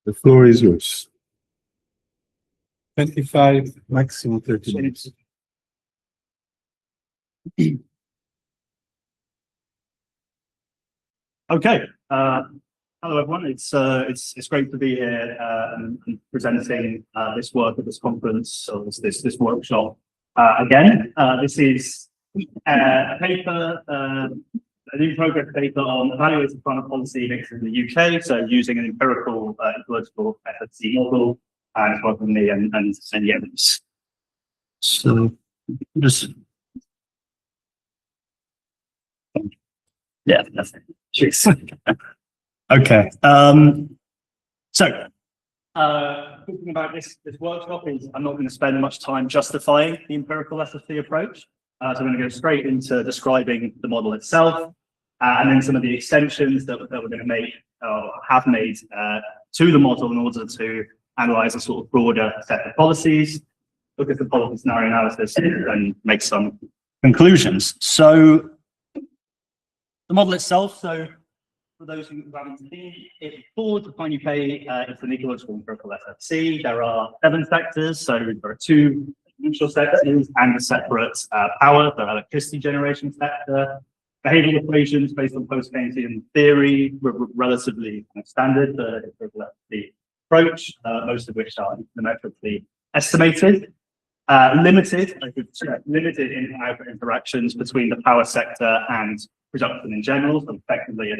The floor is yours. 25, maximum 30 minutes. Okay. Hello, everyone. It's great to be here and presenting this work at this conference or this workshop again. This is a paper, a new progress paper on evaluating climate policy mix in the UK. So using an empirical ecological E-SFC model, and it's working with me and Jens. So just yeah, that's it. Cheers. Okay. Talking about this workshop is I'm not going to spend much time justifying the empirical SFC approach. So I'm going to go straight into describing the model itself, and then some of the extensions that we're going to make or have made to the model in order to analyze a sort of broader set of policies, look at the policy scenario analysis, and make some conclusions. So the model itself, so for those who haven't seen it before, Define UK, it's an ecological empirical SFC. There are 7 sectors, so there are 2 neutral sectors and a separate power, the electricity generation sector. Behavioral equations based on post-Keynesian theory were relatively standard for the empirical SFC approach, most of which are econometrically estimated. Limited input-output interactions between the power sector and production in general, so effectively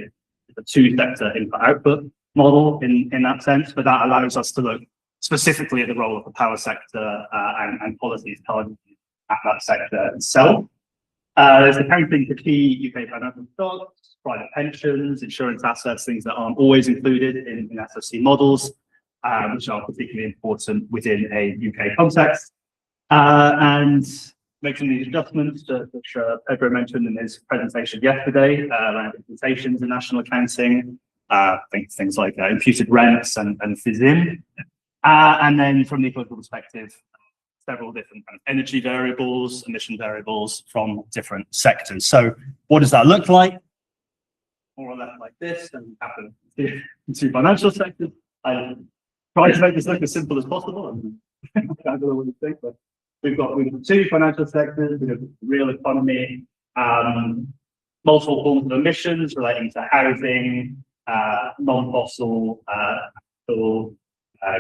it's a 2-sector input-output model in that sense, but that allows us to look specifically at the role of the power sector and policies targeted at that sector itself. There's accounting for key UK financial stocks, private pensions, insurance assets, things that aren't always included in SFC models, which are particularly important within a UK context. And making these adjustments, which Pedro mentioned in his presentation yesterday, around implementations in national accounting, things like imputed rents and FISIM. And then from the ecological perspective, several different kind of energy variables, emission variables from different sectors. So what does that look like? More or less like this, and happen in 2 financial sectors. I try to make this look as simple as possible. I don't know what you think, but we've got 2 financial sectors. We have real economy, multiple forms of emissions relating to housing, non-fossil capital,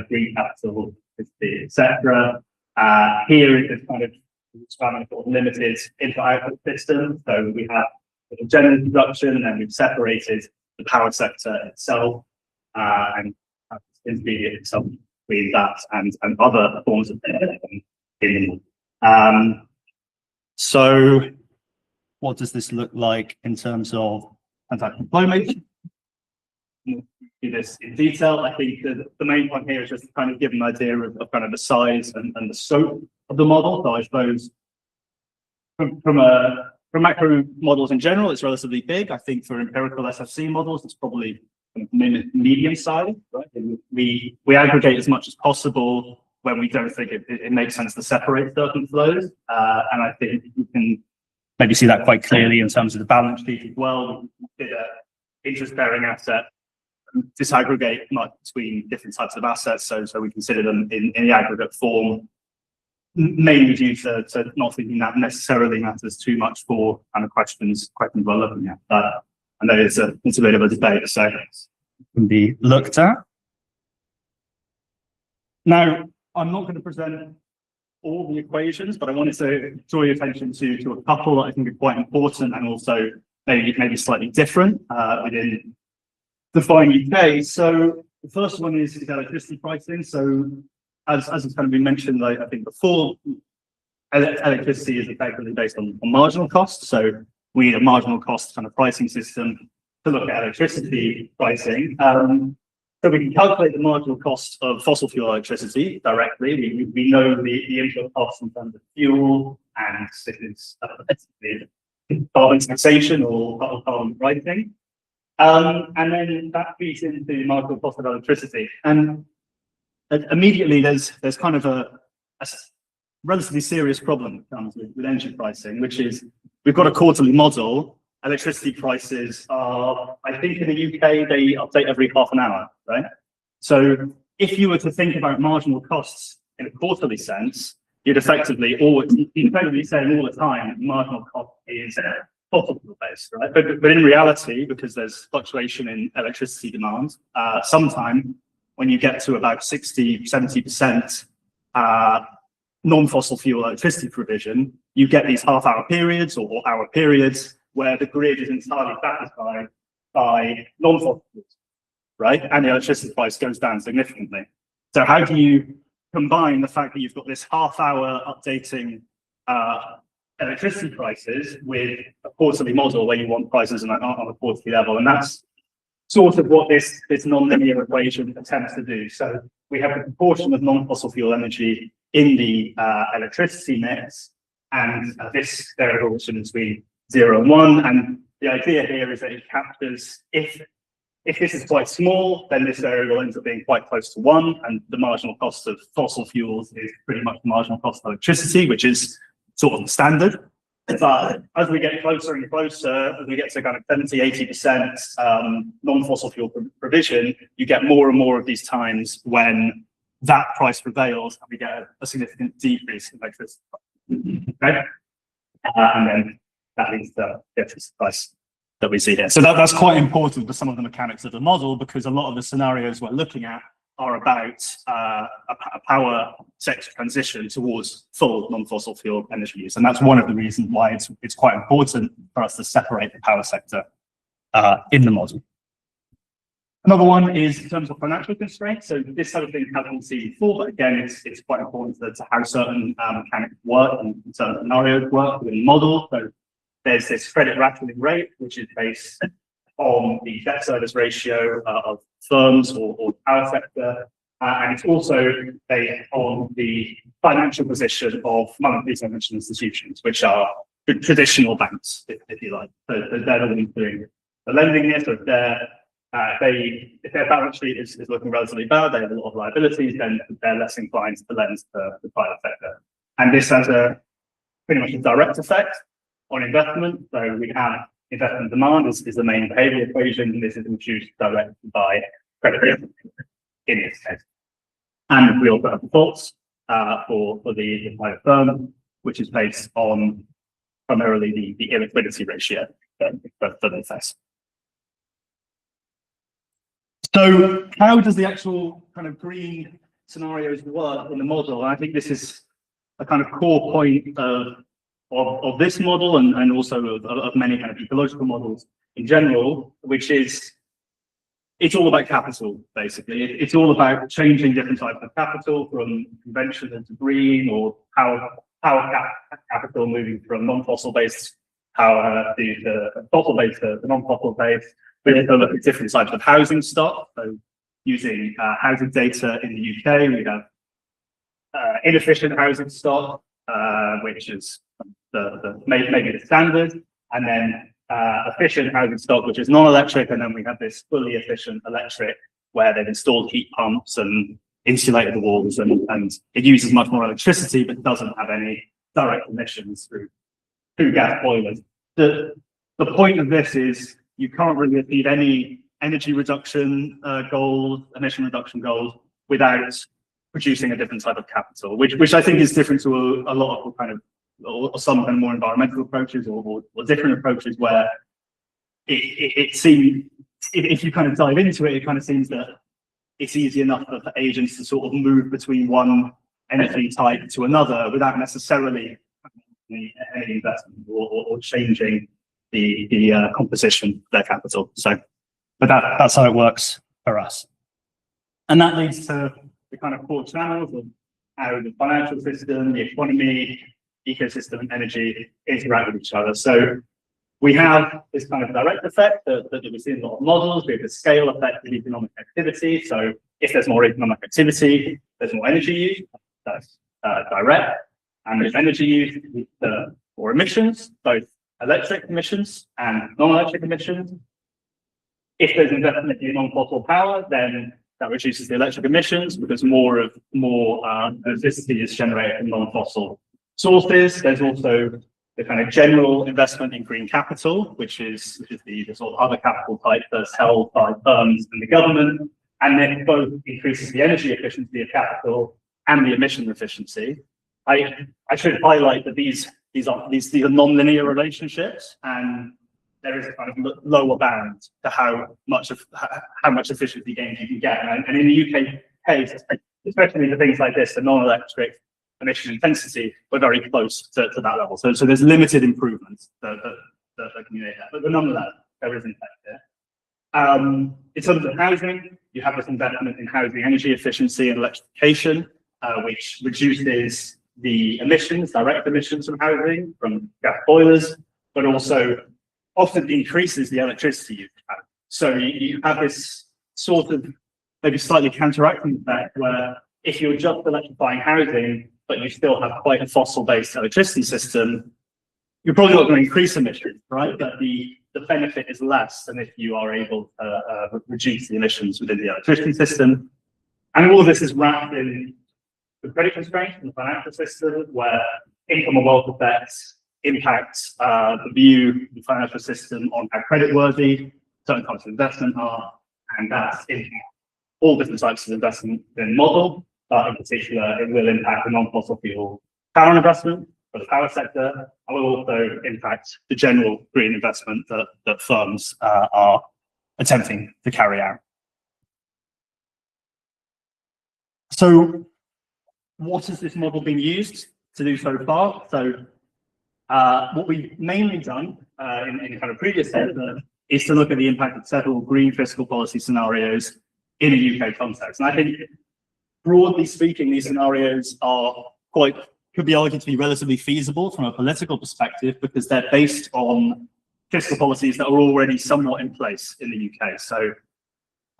green capital, etc. Here is this kind of limited input-output system. So we have the general production, and we've separated the power sector itself and intermediate itself between that and other forms of in. So what does this look like in terms of transaction flow measure? Do this in detail. I think the main point here is just to kind of give an idea of kind of the size and the scope of the model. So I suppose from macro models in general, it's relatively big. I think for empirical SFC models, it's probably medium size, right? We aggregate as much as possible when we don't think it makes sense to separate certain flows. And I think you can maybe see that quite clearly in terms of the balance sheet as well. We consider interest-bearing assets, disaggregate much between different types of assets, so we consider them in the aggregate form, mainly due to not thinking that necessarily matters too much for kind of questions we're looking at. But I know it's a bit of a debate, so it can be looked at. Now, I'm not going to present all the equations, but I wanted to draw your attention to a couple that I think are quite important and also maybe slightly different within Define UK. So the first one is electricity pricing. So as has kind of been mentioned, I think before, electricity is effectively based on marginal cost. So we need a marginal cost kind of pricing system to look at electricity pricing. So we can calculate the marginal cost of fossil fuel electricity directly. We know the input costs in terms of fuel, and this is carbon taxation or carbon pricing. And then that feeds into the marginal cost of electricity. And immediately there's kind of a relatively serious problem that comes with energy pricing, which is we've got a quarterly model, electricity prices are, I think in the UK, they update every half an hour, right? So if you were to think about marginal costs in a quarterly sense, you'd effectively saying all the time, marginal cost is fossil fuel based, right? But in reality, because there's fluctuation in electricity demand, sometime when you get to about 60, 70% non-fossil fuel electricity provision, you get these half-hour periods or hour periods where the grid is entirely satisfied by non-fossil fuels, right? And the electricity price goes down significantly. So how do you combine the fact that you've got this half-hour updating electricity prices with a quarterly model where you want prices on a quarterly level? And that's sort of what this non-linear equation attempts to do. So we have a proportion of non-fossil fuel energy in the electricity mix, and this variable is between 0 and 1. And the idea here is that it captures, if this is quite small, then this variable ends up being quite close to 1, and the marginal cost of fossil fuels is pretty much the marginal cost of electricity, which is sort of the standard. But as we get closer and closer, as we get to kind of 70, 80% non-fossil fuel provision, you get more and more of these times when that price prevails and we get a significant decrease in electricity price. Okay? And then that leads to the electricity price that we see here. So that's quite important for some of the mechanics of the model, because a lot of the scenarios we're looking at are about a power sector transition towards full non-fossil fuel energy use. And that's one of the reasons why it's quite important for us to separate the power sector in the model. Another one is in terms of financial constraints. So this sort of thing hasn't been seen before, but again, it's quite important to how certain mechanics work and certain scenarios work within the model. So there's this credit rationing rate, which is based on the debt service ratio of firms or power sector, and it's also based on the financial position of monetary financial institutions, which are traditional banks, if you like. So they're the ones doing the lending here. So if their balance sheet is looking relatively bad, they have a lot of liabilities, then they're less inclined to lend to the private sector. And this has pretty much a direct effect on investment. So we have investment demand is the main behavior equation, and this is induced directly by credit risk in this case. And we also have defaults for the private firm, which is based on primarily the illiquidity ratio for the FS. So how does the actual kind of green scenarios work in the model? And I think this is a kind of core point of this model and also of many kind of ecological models in general, which is it's all about capital, basically. It's all about changing different types of capital from conventional to green, or power capital moving from non-fossil based power to the fossil based to the non-fossil based. We also look at different types of housing stock. So using housing data in the UK, we have inefficient housing stock, which is maybe the standard, and then efficient housing stock, which is non-electric, and then we have this fully efficient electric where they've installed heat pumps and insulated the walls, and it uses much more electricity but doesn't have any direct emissions through gas boilers. The point of this is you can't really achieve any energy reduction goals, emission reduction goals, without producing a different type of capital, which I think is different to a lot of kind of, or some kind of more environmental approaches or different approaches where it seems, if you kind of dive into it, it kind of seems that it's easy enough for agents to sort of move between one energy type to another without necessarily any investment or changing the composition of their capital. So, but that's how it works for us. And that leads to the kind of core channels of how the financial system, the economy, ecosystem, and energy interact with each other. So we have this kind of direct effect that we see in a lot of models. We have the scale effect of economic activity. So if there's more economic activity, there's more energy use. That's direct. And there's energy use leads to more emissions, both electric emissions and non-electric emissions. If there's investment in non-fossil power, then that reduces the electric emissions because more electricity is generated from non-fossil sources. There's also the kind of general investment in green capital, which is the sort of other capital type that's held by firms and the government, and then both increases the energy efficiency of capital and the emission efficiency. I should highlight that these are non-linear relationships, and there is a kind of lower bound to how much efficiency gains you can get. And in the UK case, especially the things like this, the non-electric emission intensity, we're very close to that level. So there's limited improvements that can be made there. But nonetheless, there is impact there. In terms of housing, you have this investment in housing energy efficiency and electrification, which reduces the emissions, direct emissions from housing, from gas boilers, but also often increases the electricity you have. So you have this sort of maybe slightly counteracting effect where if you're just electrifying housing, but you still have quite a fossil-based electricity system, you're probably not going to increase emissions, right? But the benefit is less than if you are able to reduce the emissions within the electricity system. And all of this is wrapped in the credit constraints in the financial system, where income and wealth effects impact the view of the financial system on how creditworthy certain types of investment are, and that's in all different types of investment in model. But in particular, it will impact the non-fossil fuel power investment for the power sector, and will also impact the general green investment that firms are attempting to carry out. So what has this model been used to do so far? So what we've mainly done in kind of previous steps is to look at the impact of several green fiscal policy scenarios in a UK context. And I think, broadly speaking, these scenarios could be argued to be relatively feasible from a political perspective, because they're based on fiscal policies that are already somewhat in place in the UK. So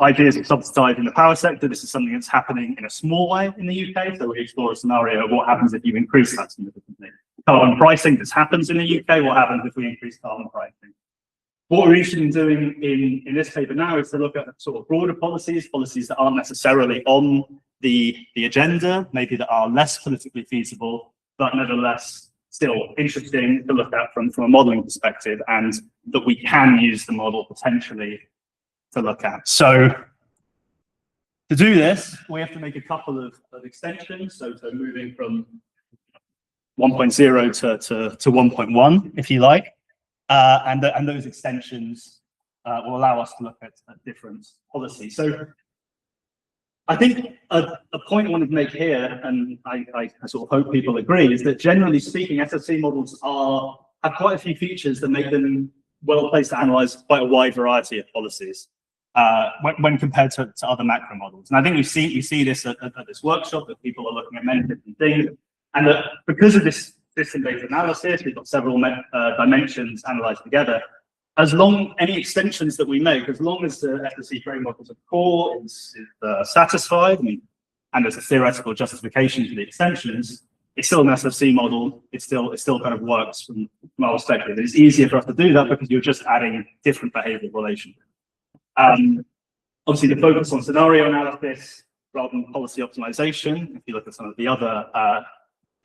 ideas of subsidising the power sector, this is something that's happening in a small way in the UK. So we explore a scenario of what happens if you increase that significantly. Carbon pricing, this happens in the UK. What happens if we increase carbon pricing? What we're interested in doing in this paper now is to look at sort of broader policies that aren't necessarily on the agenda, maybe that are less politically feasible, but nevertheless still interesting to look at from a modelling perspective, and that we can use the model potentially to look at. So to do this, we have to make a couple of extensions. So moving from 1.0 to 1.1, if you like. And those extensions will allow us to look at different policies. So I think a point I want to make here, and I sort of hope people agree, is that generally speaking, SFC models have quite a few features that make them well placed to analyze quite a wide variety of policies when compared to other macro models. And I think we see this at this workshop, that people are looking at many different things, and that because of this system-based analysis, we've got several dimensions analyzed together. Any extensions that we make, as long as the SFC framework as a core is satisfied, and there's a theoretical justification for the extensions, it's still an SFC model. It still kind of works from our perspective. It's easier for us to do that because you're just adding different behavioral relationships. Obviously, the focus on scenario analysis rather than policy optimization, if you look at some of the other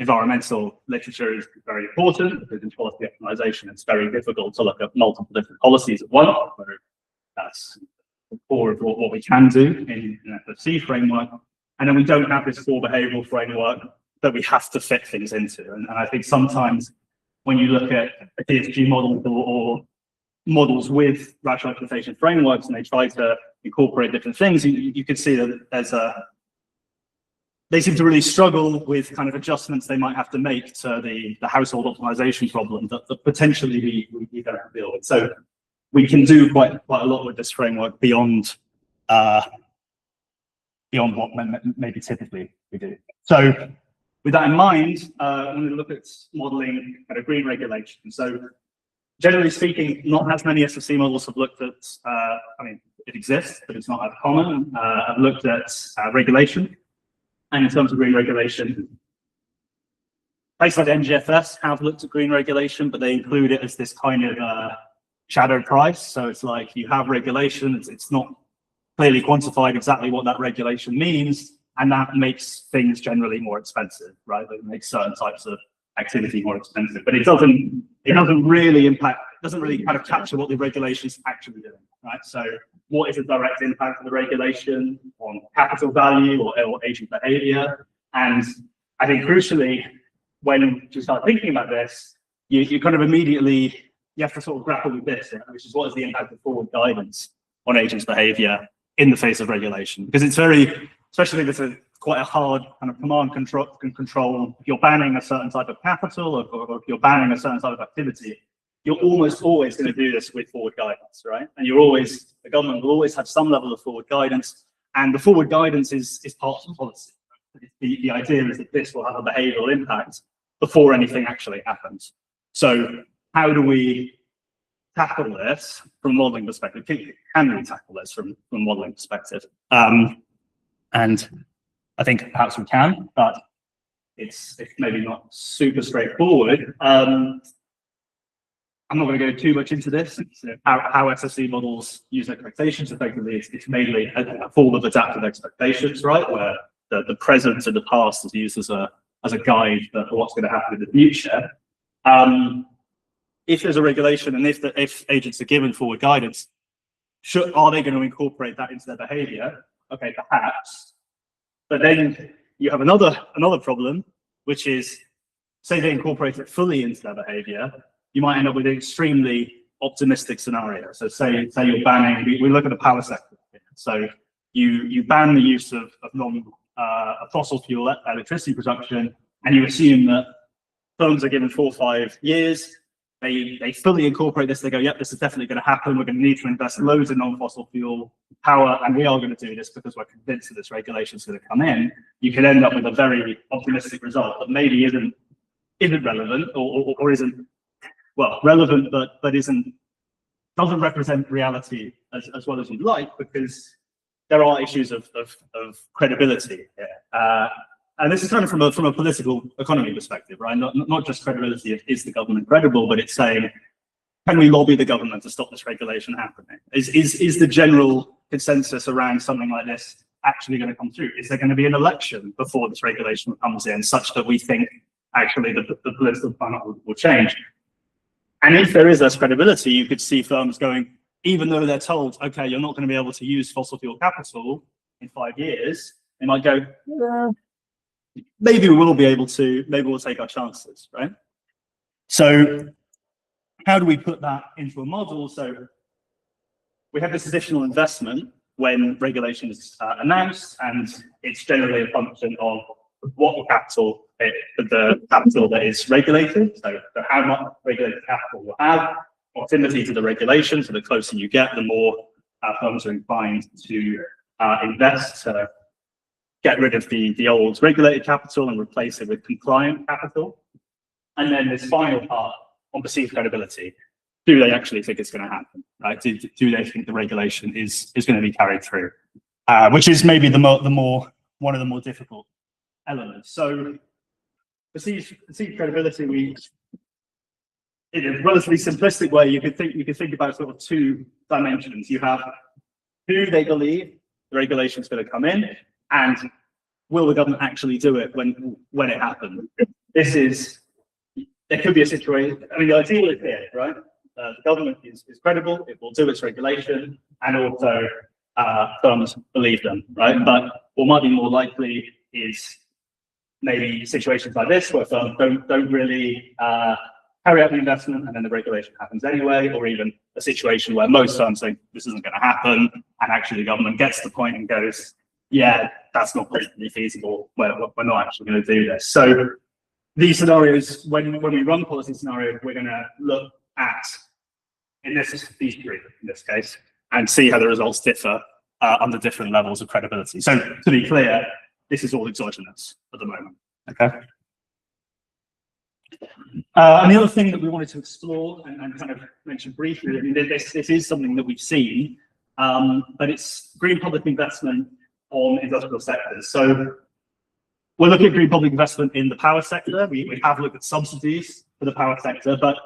environmental literature, is very important, because in policy optimization, it's very difficult to look at multiple different policies at once. That's the core of what we can do in an SFC framework. And then we don't have this core behavioral framework that we have to fit things into. And I think sometimes when you look at a DSG model or models with rational optimization frameworks, and they try to incorporate different things, you can see that they seem to really struggle with kind of adjustments they might have to make to the household optimization problem that potentially we don't have to deal with. So we can do quite a lot with this framework beyond what maybe typically we do. So with that in mind, I'm going to look at modeling kind of green regulation. So generally speaking, not as many SFC models have looked at, it exists, but it's not as common. I've looked at regulation. And in terms of green regulation, places like NGFS have looked at green regulation, but they include it as this kind of shadow price. So it's like you have regulation, it's not clearly quantified exactly what that regulation means, and that makes things generally more expensive, right? It makes certain types of activity more expensive. But it doesn't really impact, doesn't really kind of capture what the regulation is actually doing, right? So what is the direct impact of the regulation on capital value or agent behavior? And I think crucially, when you start thinking about this, you kind of immediately, you have to sort of grapple with this, which is what is the impact of forward guidance on agents' behavior in the face of regulation? Because it's very, especially if it's quite a hard kind of command control, if you're banning a certain type of capital or if you're banning a certain type of activity, you're almost always going to do this with forward guidance, right? And the government will always have some level of forward guidance, and the forward guidance is part of the policy. The idea is that this will have a behavioral impact before anything actually happens. So how do we tackle this from a modeling perspective? Can we tackle this from a modeling perspective? And I think perhaps we can, but it's maybe not super straightforward. I'm not going to go too much into this. How SFC models use expectations. Effectively, it's mainly a form of adaptive expectations, right? Where the present and the past is used as a guide for what's going to happen in the future. If there's a regulation and if agents are given forward guidance, are they going to incorporate that into their behavior? Okay, perhaps. But then you have another problem, which is, say they incorporate it fully into their behavior, you might end up with an extremely optimistic scenario. So say you're banning, we look at the power sector. So you ban the use of fossil fuel electricity production, and you assume that firms are given 4 or 5 years. They fully incorporate this. They go, yep, this is definitely going to happen. We're going to need to invest loads in non-fossil fuel power, and we are going to do this because we're convinced that this regulation is going to come in. You could end up with a very optimistic result that maybe isn't relevant or isn't, well, relevant, but doesn't represent reality as well as you'd like, because there are issues of credibility here. And this is kind of from a political economy perspective, right? Not just credibility, is the government credible, but it's saying, can we lobby the government to stop this regulation happening? Is the general consensus around something like this actually going to come through? Is there going to be an election before this regulation comes in, such that we think actually the political climate will change? And if there is less credibility, you could see firms going, even though they're told, okay, you're not going to be able to use fossil fuel capital in 5 years, they might go, maybe we will be able to, maybe we'll take our chances, right? So how do we put that into a model? So we have this additional investment when regulation is announced, and it's generally a function of what the capital that is regulated. So how much regulated capital will have, proximity to the regulation. So the closer you get, the more firms are inclined to invest, get rid of the old regulated capital and replace it with compliant capital. And then this final part on perceived credibility. Do they actually think it's going to happen? Right? Do they think the regulation is going to be carried through? Which is maybe one of the more difficult elements. So perceived credibility, in a relatively simplistic way, you could think about sort of 2 dimensions. You have, do they believe the regulation is going to come in, and will the government actually do it when it happens? There could be a situation. I mean, the ideal is here, right? The government is credible; it will do its regulation, and also firms believe them, right? But what might be more likely is maybe situations like this, where firms don't really carry out the investment, and then the regulation happens anyway, or even a situation where most firms think this isn't going to happen, and actually the government gets to the point and goes, yeah, that's not politically feasible, we're not actually going to do this. So these scenarios, when we run policy scenarios, we're going to look at, these 3 in this case, and see how the results differ under different levels of credibility. So to be clear, this is all exogenous at the moment, okay? And the other thing that we wanted to explore and kind of mention briefly, I mean, this is something that we've seen, but it's green public investment on industrial sectors. So we're looking at green public investment in the power sector. We have looked at subsidies for the power sector, but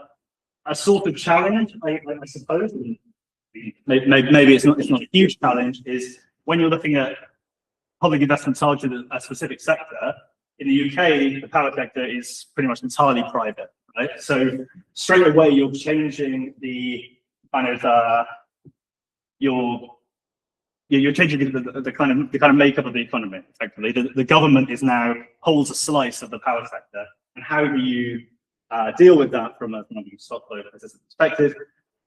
a sort of challenge, I suppose, and maybe it's not a huge challenge, is when you're looking at public investment targeted at a specific sector, in the UK, the power sector is pretty much entirely private, right? So straight away, you're changing the kind of you're changing the kind of makeup of the economy. Effectively, the government now holds a slice of the power sector, and how do you deal with that from a stock-flow consistent perspective?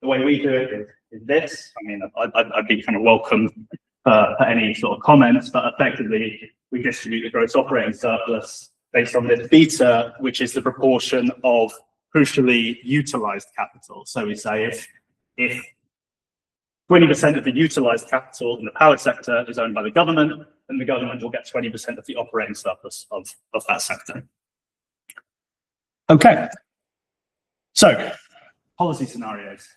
The way we do it is this. I mean, I'd be kind of welcome for any sort of comments, but effectively, we distribute the gross operating surplus based on this beta, which is the proportion of crucially utilized capital. So we say if 20% of the utilized capital in the power sector is owned by the government, then the government will get 20% of the operating surplus of that sector. Okay, so policy scenarios.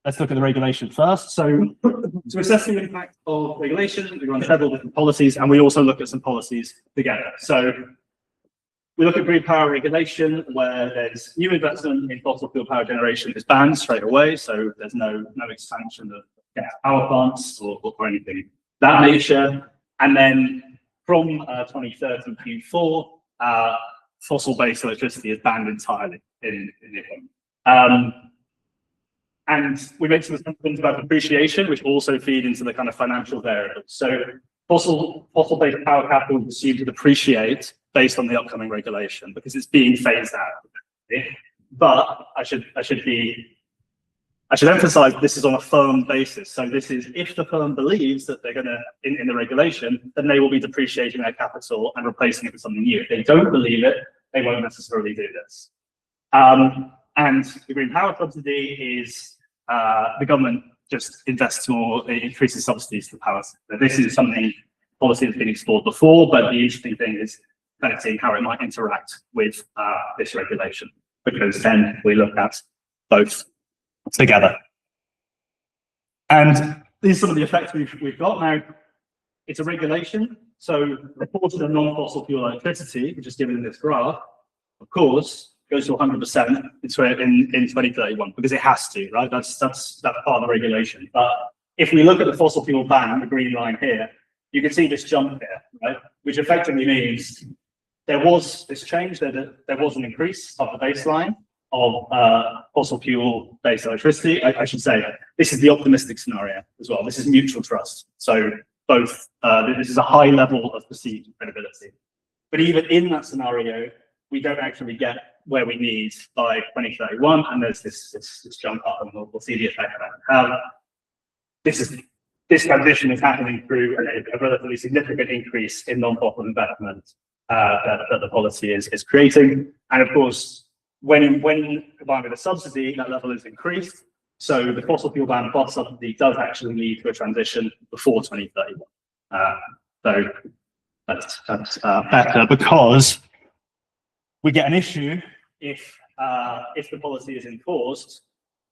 Let's look at the regulation first. So to assess the impact of regulation, we run several different policies, and we also look at some policies together. So we look at green power regulation, where there's new investment in fossil fuel power generation is banned straight away. So there's no expansion of gas power plants or anything of that nature. And then from 2030 Q4, fossil-based electricity is banned entirely in the economy. And we make some assumptions about depreciation, which also feed into the kind of financial variables. So fossil-based power capital is assumed to depreciate based on the upcoming regulation because it's being phased out. But I should emphasize this is on a firm basis. So this is if the firm believes that they're going to, in the regulation, then they will be depreciating their capital and replacing it with something new. If they don't believe it, they won't necessarily do this. And the green power subsidy is the government just invests more, it increases subsidies to the power sector. This is something policy that's been explored before, but the interesting thing is kind of seeing how it might interact with this regulation, because then we look at both together. And these are some of the effects we've got now. It's a regulation, so the proportion of non-fossil fuel electricity, which is given in this graph, of course, goes to 100% in 2031 because it has to, right? That's part of the regulation. But if we look at the fossil fuel ban, the green line here, you can see this jump here, right? Which effectively means there was this change, there was an increase of the baseline of fossil fuel based electricity. I should say this is the optimistic scenario as well. This is mutual trust. So both this is a high level of perceived credibility. But even in that scenario, we don't actually get where we need by 2031, and there's this jump up, and we'll see the effect of that. This transition is happening through a relatively significant increase in non-fossil investment that the policy is creating, and of course, when combined with a subsidy, that level is increased. So the fossil fuel ban plus subsidy does actually lead to a transition before 2031. So that's better because we get an issue if the policy is enforced.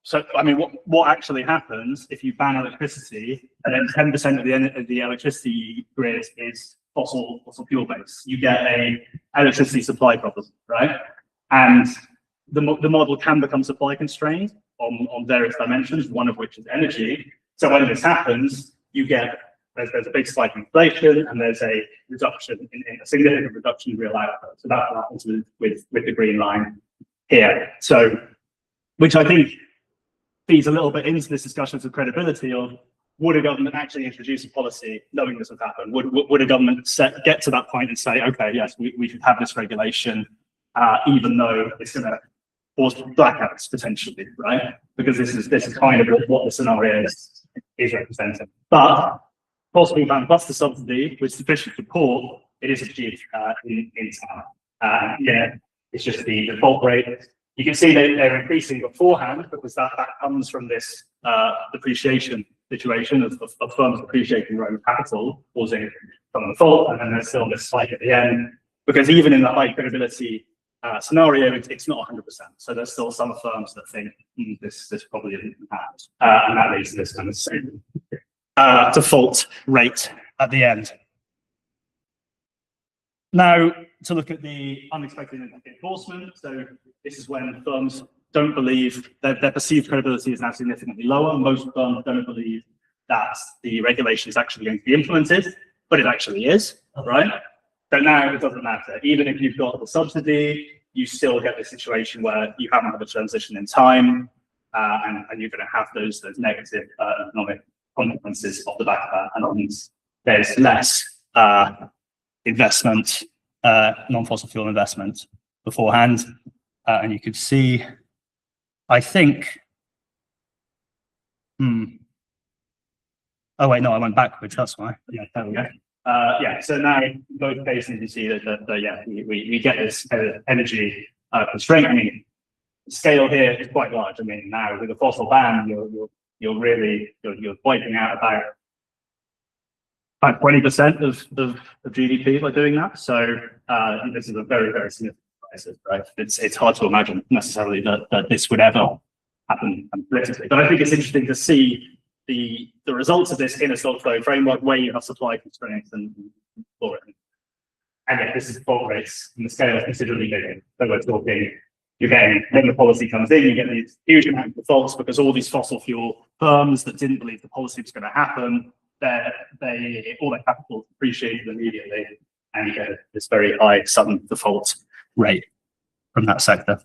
So, I mean, what actually happens if you ban electricity and then 10% of the electricity grid is fossil fuel based? You get a electricity supply problem, right? And the model can become supply constrained on various dimensions, one of which is energy. So when this happens, you get there's a big spike in inflation, and there's a reduction in a significant reduction in real output. So that happens with the green line here. So, which I think feeds a little bit into this discussion of credibility of would a government actually introduce a policy knowing this would happen? Would a government get to that point and say, okay, yes, we should have this regulation, even though it's going to cause blackouts potentially, right? Because this is kind of what the scenario is representing. But fossil fuel ban plus the subsidy with sufficient support, it is achieved in time. Yeah, it's just the default rate. You can see they're increasing beforehand because that comes from this depreciation situation of firms depreciating their own capital, causing some default, and then there's still this spike at the end. Because even in the high credibility scenario, it's not 100%. So there's still some firms that think this probably isn't happened, and that leads to this kind of default rate at the end. Now, to look at the unexpected enforcement. So this is when firms don't believe that their perceived credibility is now significantly lower. Most firms don't believe that the regulation is actually going to be implemented. But but it actually is, right? So now it doesn't matter. Even if you've got the subsidy, you still get the situation where you haven't had a transition in time, and you're going to have those negative economic consequences off the back of that. And that means there's less investment, non-fossil fuel investment beforehand. And you could see, I think, oh wait, no, I went backwards, that's why. Yeah, there we go. Yeah, so now in both cases you see that, yeah, we get this energy constraint. I mean, the scale here is quite large. I mean, now with a fossil ban, you're really wiping out about 20% of GDP by doing that. So this is a very, very significant crisis, right? It's hard to imagine necessarily that this would ever happen politically. But I think it's interesting to see the results of this in a stock-flow framework where you have supply constraints and for it. And yet this is default rates, and the scale is considerably bigger. So we're talking, you're getting, when the policy comes in, you get these huge amount of defaults because all these fossil fuel firms that didn't believe the policy was going to happen, all their capital is appreciated immediately, and you get this very high sudden default rate from that sector.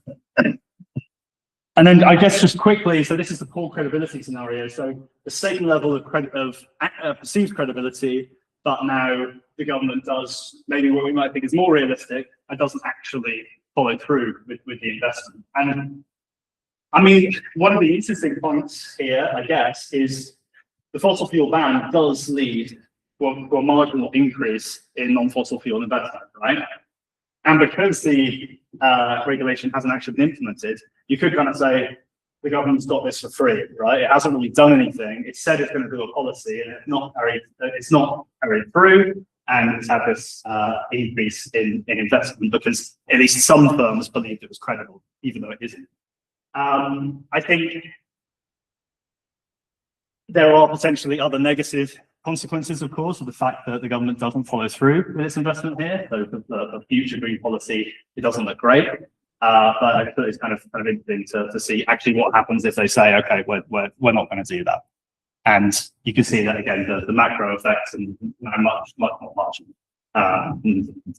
And then I guess just quickly, so this is the poor credibility scenario. So the same level of perceived credibility, but now the government does maybe what we might think is more realistic and doesn't actually follow through with the investment. And I mean, one of the interesting points here, I guess, is the fossil fuel ban does lead to a marginal increase in non-fossil fuel investment, right? And because the regulation hasn't actually been implemented, you could kind of say the government's got this for free, right? It hasn't really done anything. It said it's going to do a policy, and it's not carried through, and it's had this increase in investment because at least some firms believed it was credible, even though it isn't. I think there are potentially other negative consequences, of course, of the fact that the government doesn't follow through with its investment here. So the future green policy, it doesn't look great. But I thought it's kind of interesting to see actually what happens if they say, okay, we're not going to do that. And you can see that again, the macro effects and much more marginal,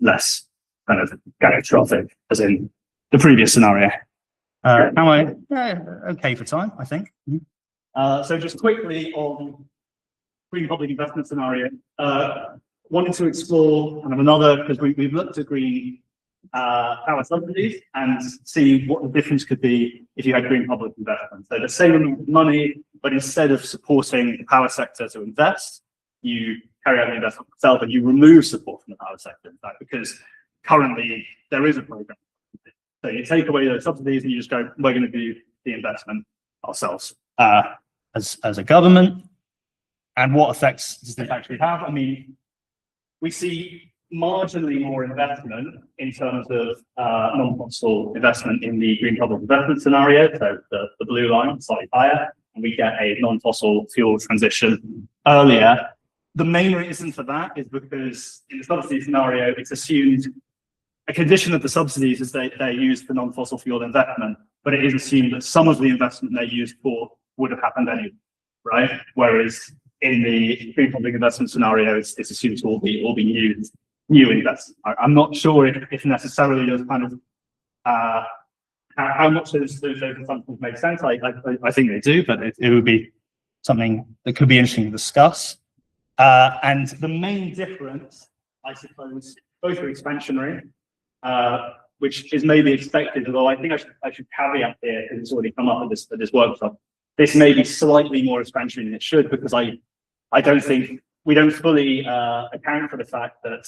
less kind of catastrophic as in the previous scenario. Am I okay for time? I think. So just quickly on green public investment scenario, wanted to explore kind of another, because we've looked at green power subsidies and see what the difference could be if you had green public investment. So the same amount of money, but instead of supporting the power sector to invest, you carry out the investment yourself and you remove support from the power sector, in fact, because currently there is a program. So you take away those subsidies and you just go, we're going to do the investment ourselves as a government. And what effects does this actually have? I mean, we see marginally more investment in terms of non-fossil investment in the green public investment scenario. So the blue line is slightly higher, and we get a non-fossil fuel transition earlier. The main reason for that is because in the subsidy scenario, it's assumed a condition of the subsidies is they're used for non-fossil fuel investment, but it is assumed that some of the investment they're used for would have happened anyway, right? Whereas in the green public investment scenario, it's assumed to all be new investment. I'm not sure if necessarily those kind of how much those assumptions make sense. I think they do, but it would be something that could be interesting to discuss. And the main difference, I suppose, both are expansionary, which is maybe expected, although I think I should caveat here, because it's already come up at this workshop. This may be slightly more expansionary than it should, because I don't think we don't fully account for the fact that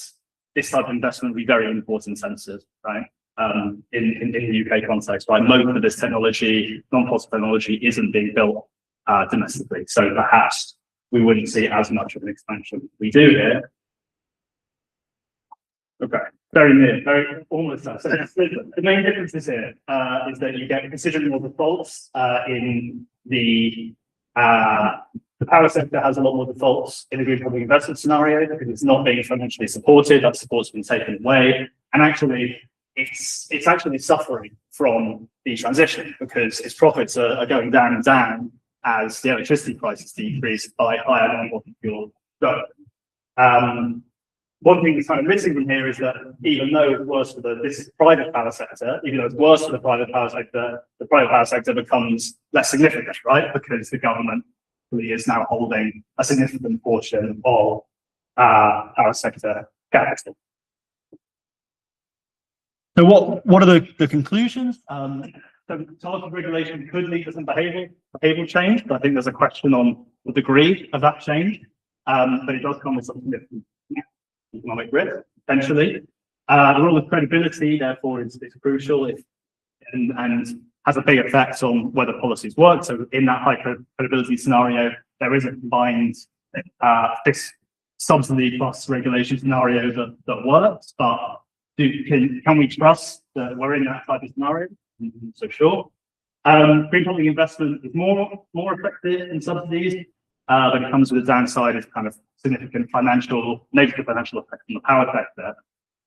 this type of investment will be very important sensitive, right? In the UK context, right? Most of this technology, non-fossil technology, isn't being built domestically, so perhaps we wouldn't see as much of an expansion we do here. Okay, very near, very almost there. So the main differences here is that you get considerably more defaults in the power sector has a lot more defaults in the green public investment scenario because it's not being financially supported. That support's been taken away, and actually, it's actually suffering from the transition because its profits are going down and down as the electricity prices decrease by higher non-fossil fuel growth. one thing that's kind of missing from here is that even though it's worse for this private power sector, even though it's worse for the private power sector becomes less significant, right? Because the government really is now holding a significant portion of power sector capital. So what are the conclusions? So targeted regulation could lead to some behavioral change, but I think there's a question on the degree of that change. But it does come with some significant economic risk, potentially. The role of credibility, therefore, is crucial and has a big effect on whether policies work. So in that high credibility scenario, there is a combined fixed subsidy plus regulation scenario that works, but can we trust that we're in that type of scenario? So sure. Green public investment is more effective in subsidies, but it comes with a downside of kind of significant negative financial effect on the power sector.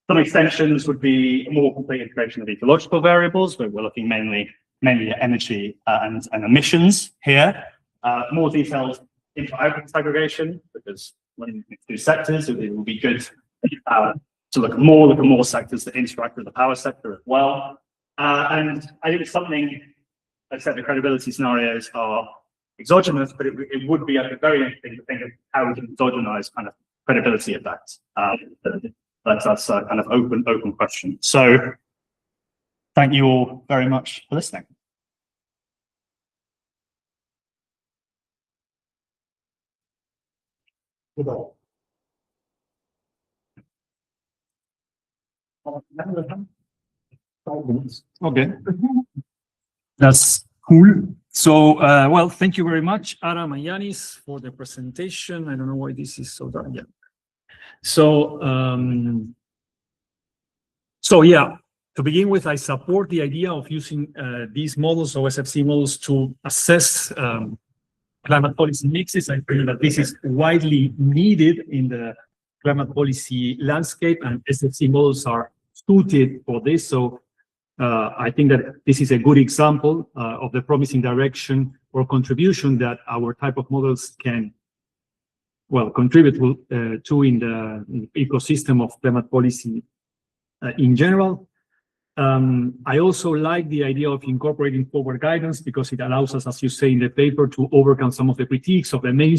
Some extensions would be a more complete integration of ecological variables, where we're looking mainly at energy and emissions here. More detailed intra-output segregation, because when you do sectors, it will be good to look at more sectors that interact with the power sector as well. And I think it's something, like I said, the credibility scenarios are exogenous, but it would be very interesting to think of how we can exogenize kind of credibility effects. That's a kind of open question. So thank you all very much for listening. Okay, that's cool. So, well, thank you very much, Adam and Yannis, for the presentation. I don't know why this is so dark. Yeah. So, yeah, to begin with, I support the idea of using these models, or SFC models, to assess climate policy mixes. I think that this is widely needed in the climate policy landscape, and SFC models are suited for this. So I think that this is a good example of the promising direction or contribution that our type of models can, well, contribute to in the ecosystem of climate policy in general. I also like the idea of incorporating forward guidance because it allows us, as you say in the paper, to overcome some of the critiques of the main